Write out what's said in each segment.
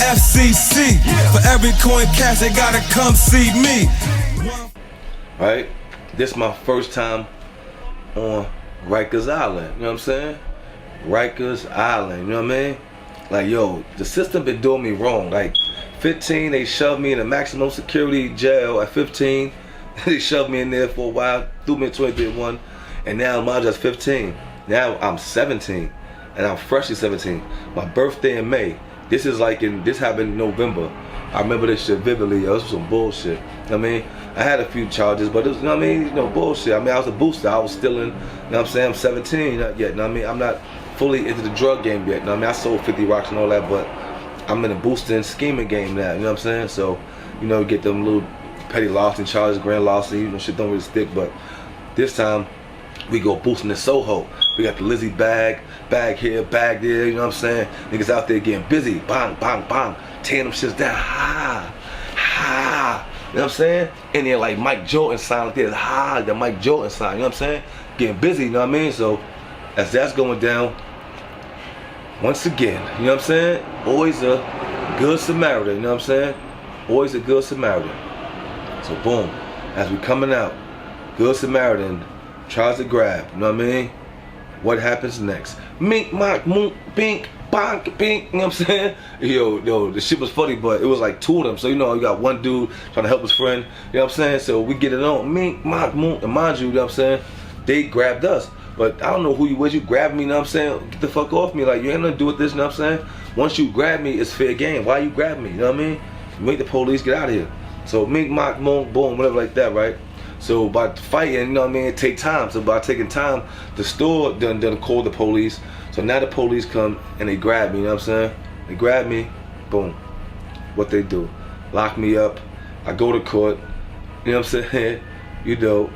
FCC. For every coin cash, they gotta come see me. Right? This is my first time on Rikers Island. You know what I'm saying? Rikers Island. You know what I mean? Like, yo, the system been doing me wrong. Like, 15, they shoved me in a maximum security jail at 15. They shoved me in there for a while, threw me in 2021, and now I'm just 15. Now I'm 17, and I'm freshly 17. My birthday in May. This happened in November. I remember this shit vividly. Yo, this was some bullshit. You know what I mean? I had a few charges, but it was, you know what I mean? You know, bullshit. I mean, I was a booster. I was stealing, you know what I'm saying? I'm 17 not yet, you know what I mean? I'm not fully into the drug game yet, you know what I mean? I sold 50 rocks and all that, but I'm in a boosting scheming game now, you know what I'm saying? So, you know, get them little petty larceny charges, grand larceny, you know, shit don't really stick, but this time, we go boosting in Soho. We got the Lizzie bag here, bag there, you know what I'm saying? Niggas out there getting busy, bang, bang, bang, tearing them shits down, ha, ha, you know what I'm saying? And then like Mike Jordan sign like this, ha, the Mike Jordan sign, you know what I'm saying? Getting busy, you know what I mean? So, as that's going down, once again, you know what I'm saying? Always a good Samaritan, you know what I'm saying? Always a good Samaritan. So boom, as we coming out, good Samaritan tries to grab, you know what I mean? What happens next? Mink, mock, mook, bink, bonk, bink, you know what I'm saying? Yo, the shit was funny, but it was like two of them. So, you know, you got one dude trying to help his friend, you know what I'm saying? So we get it on, mink, mock, mook, and mind you know what I'm saying? They grabbed us. But I don't know who you was, you grabbed me, you know what I'm saying? Get the fuck off me, like, you ain't nothing to do with this, you know what I'm saying? Once you grab me, it's fair game. Why you grab me, you know what I mean? You make the police get out of here. So mink, mock, mook, boom, whatever like that, right? So by fighting, you know what I mean, it take time. So by taking time, the store done called the police. So now the police come and they grab me, you know what I'm saying? They grab me, boom. What they do? Lock me up. I go to court, you know what I'm saying? You know,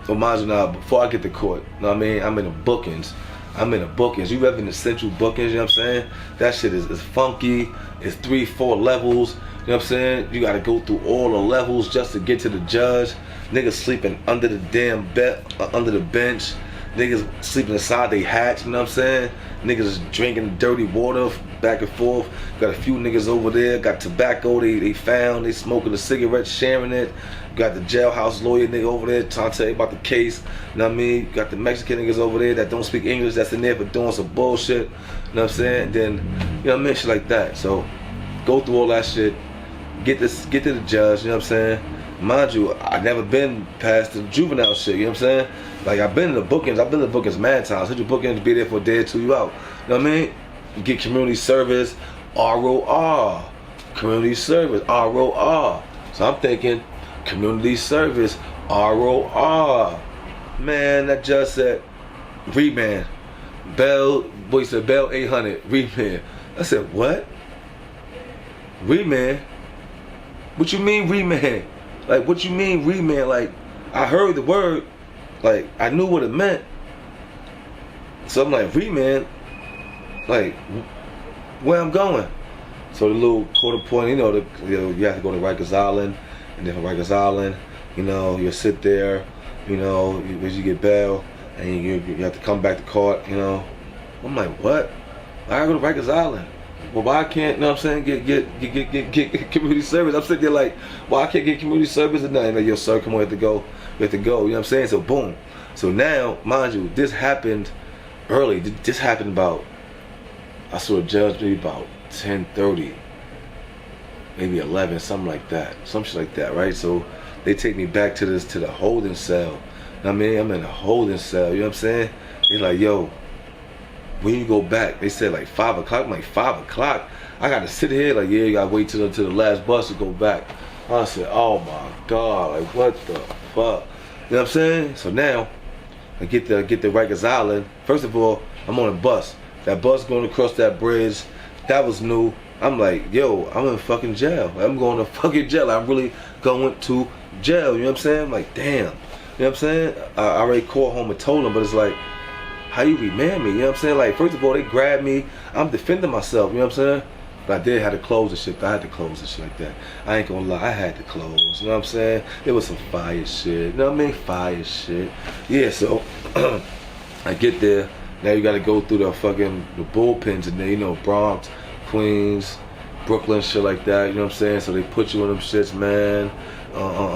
so mind you now, before I get to court, you know what I mean? I'm in the bookings. You ever in the central bookings, you know what I'm saying? That shit is funky. It's 3-4 levels. You know what I'm saying? You gotta go through all the levels just to get to the judge. Niggas sleeping under the damn bed, under the bench. Niggas sleeping inside they hats, you know what I'm saying? Niggas drinking dirty water back and forth. Got a few niggas over there, got tobacco they found, they smoking a cigarette, sharing it. Got the jailhouse lawyer nigga over there trying to tell you about the case, you know what I mean? Got the Mexican niggas over there that don't speak English that's in there for doing some bullshit, you know what I'm saying? And then, you know what I mean, shit like that. So, go through all that shit, get to the judge, you know what I'm saying? Mind you, I never been past the juvenile shit, you know what I'm saying? Like, I've been in the bookings mad times. Hit your bookings, be there for a day or two, you out. You know what I mean? You get community service, ROR. Community service, ROR. So I'm thinking, community service, ROR. Man, that judge said, remand. Bell 800, remand. I said, what? Remand? What you mean remand? Like, what you mean remand? Like, I heard the word, like, I knew what it meant. So I'm like, remand? Like, where I'm going? So the little quarter point, you have to go to Rikers Island, and then from Rikers Island, you know, you sit there, you know, you get bail, and you have to come back to court, you know. I'm like, what? I gotta go to Rikers Island. Well, why I can't, you know what I'm saying, get community service? I'm sitting there like, why I can't get community service or nothing? Like, yo, sir, come on, you have to go, you know what I'm saying? So, boom. So now, mind you, this happened early. This happened about, I saw a judge maybe about 10:30, maybe 11, something like that. Some shit like that, right? So, they take me back to the holding cell. You know what I mean? I'm in a holding cell, you know what I'm saying? They're like, yo, when you go back, they said like 5 o'clock. I'm like, 5 o'clock? I gotta sit here? Like, yeah, you gotta wait till the last bus to go back. I said, oh my God, like what the fuck? You know what I'm saying? So now, I get to Rikers Island. First of all, I'm on a bus. That bus going across that bridge, that was new. I'm like, yo, I'm in fucking jail. I'm going to fucking jail. I'm really going to jail, you know what I'm saying? I'm like, damn. You know what I'm saying? I already called home and told them, but it's like, how you remand me? You know what I'm saying? Like, first of all, they grabbed me. I'm defending myself, you know what I'm saying? But I did have to close the shit. I had to close the shit like that. I ain't gonna lie, I had to close, you know what I'm saying? It was some fire shit, you know what I mean? Fire shit. Yeah, so, I get there. Now you gotta go through the bullpens in there, you know, Bronx, Queens, Brooklyn, shit like that, you know what I'm saying? So they put you in them shits, man.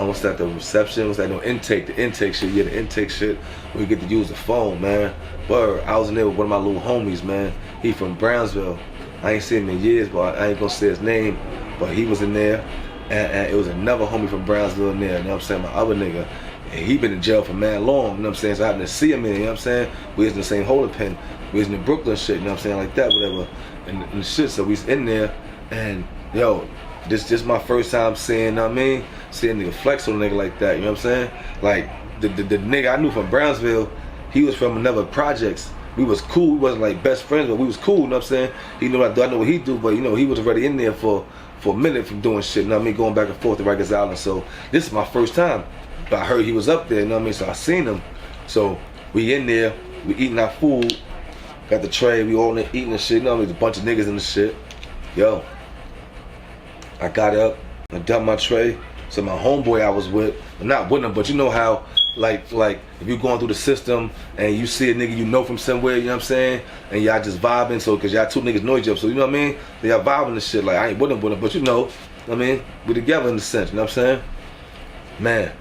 What's that, the reception? What's that, no, intake, the intake shit. Yeah, the intake shit where you get to use the phone, man. But I was in there with one of my little homies, man. He from Brownsville. I ain't seen him in years, but I ain't gonna say his name. But he was in there, and it was another homie from Brownsville in there, you know what I'm saying? My other nigga. And he been in jail for mad long, you know what I'm saying? So I happened to see him in, you know what I'm saying? We was in the same holding pen. We was in the Brooklyn shit, you know what I'm saying? Like that, whatever. And shit, so we was in there, and yo, this my first time seeing, you know what I mean? Seeing a nigga flex on a nigga like that, you know what I'm saying? Like, the nigga I knew from Brownsville, he was from another projects. We was cool, we wasn't like best friends, but we was cool, you know what I'm saying? He knew I know what he do, but you know, he was already in there for a minute from doing shit, you know what I mean? Going back and forth to Rikers Island. So this is my first time. But I heard he was up there, you know what I mean? So I seen him. So we in there, we eating our food, got the tray, we all in there eating the shit, you know what I mean? There's a bunch of niggas in the shit. Yo, I got up, I dumped my tray. So my homeboy I was with, not with him, but you know how, like if you're going through the system and you see a nigga you know from somewhere, you know what I'm saying? And y'all just vibing, so cause y'all two niggas know each other, so you know what I mean? Y'all vibing the shit, like I ain't with him, but you know what I mean? We together in the sense, you know what I'm saying? Man,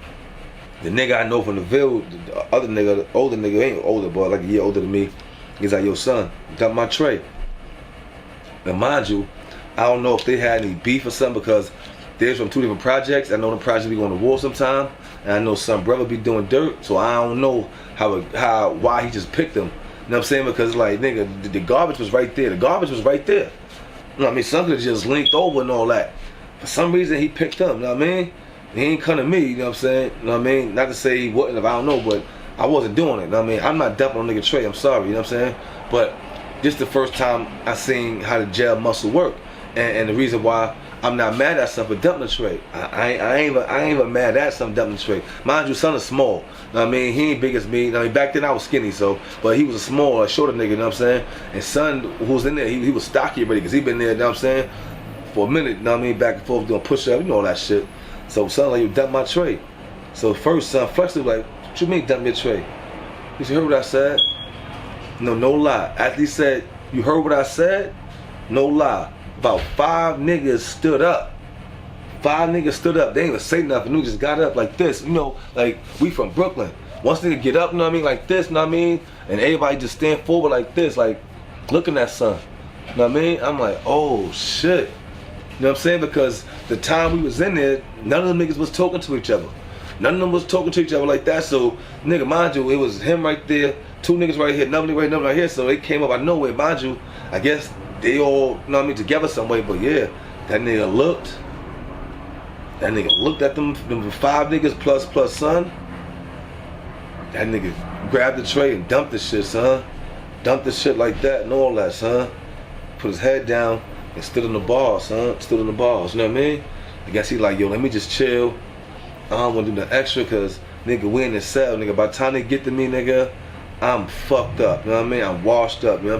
the nigga I know from the Ville, the other nigga, the older nigga, ain't older, but like a year older than me, he's like, yo son, dump my tray. And mind you, I don't know if they had any beef or something, because they're from two different projects. I know the project be going to war sometime, and I know some brother be doing dirt, so I don't know why he just picked them. You know what I'm saying? Because like, nigga, the garbage was right there. The garbage was right there. You know what I mean? Something just linked over and all that. For some reason, he picked them. You know what I mean? He ain't come to me. You know what I'm saying? You know what I mean? Not to say he wouldn't have. I don't know, but I wasn't doing it. You know what I mean? I'm not dumping on nigga Trey. I'm sorry. You know what I'm saying? But this the first time I seen how the jail muscle work, and the reason why I'm not mad at something for dumping the tray. I ain't even mad at something dumping the tray. Mind you, son is small. You know what I mean? He ain't big as me. I mean, back then I was skinny, but he was a small, shorter nigga, you know what I'm saying? And son, who was in there, he was stocky already, because he been there, you know what I'm saying, for a minute, you know what I mean, back and forth doing push-up, you know all that shit. So son, like, you dump my tray. So first, son, flexibly like, what you mean dump your tray? He said, you heard what I said? No lie. After he said, you heard what I said? No lie. About 5 niggas stood up. 5 niggas stood up. They ain't even say nothing. We just got up like this. You know, like, we from Brooklyn. Once nigga get up, you know what I mean, like this, you know what I mean? And everybody just stand forward like this, like, looking at son. You know what I mean? I'm like, oh, shit. You know what I'm saying? Because the time we was in there, none of them niggas was talking to each other. None of them was talking to each other like that. So, nigga, mind you, it was him right there, 2 niggas right here, another nigga right here. So they came up out of nowhere. Mind you, I guess they all, you know what I mean, together some way, but yeah, that nigga looked at them 5 niggas plus son. That nigga grabbed the tray and dumped the shit, son. Dumped the shit like that and all that, son. Put his head down and stood on the bars, son. Stood on the bars, you know what I mean? I guess he like, yo, let me just chill. I don't want to do the extra, cause nigga, we in the cell, nigga. By the time they get to me, nigga, I'm fucked up, you know what I mean? I'm washed up, you know what I'm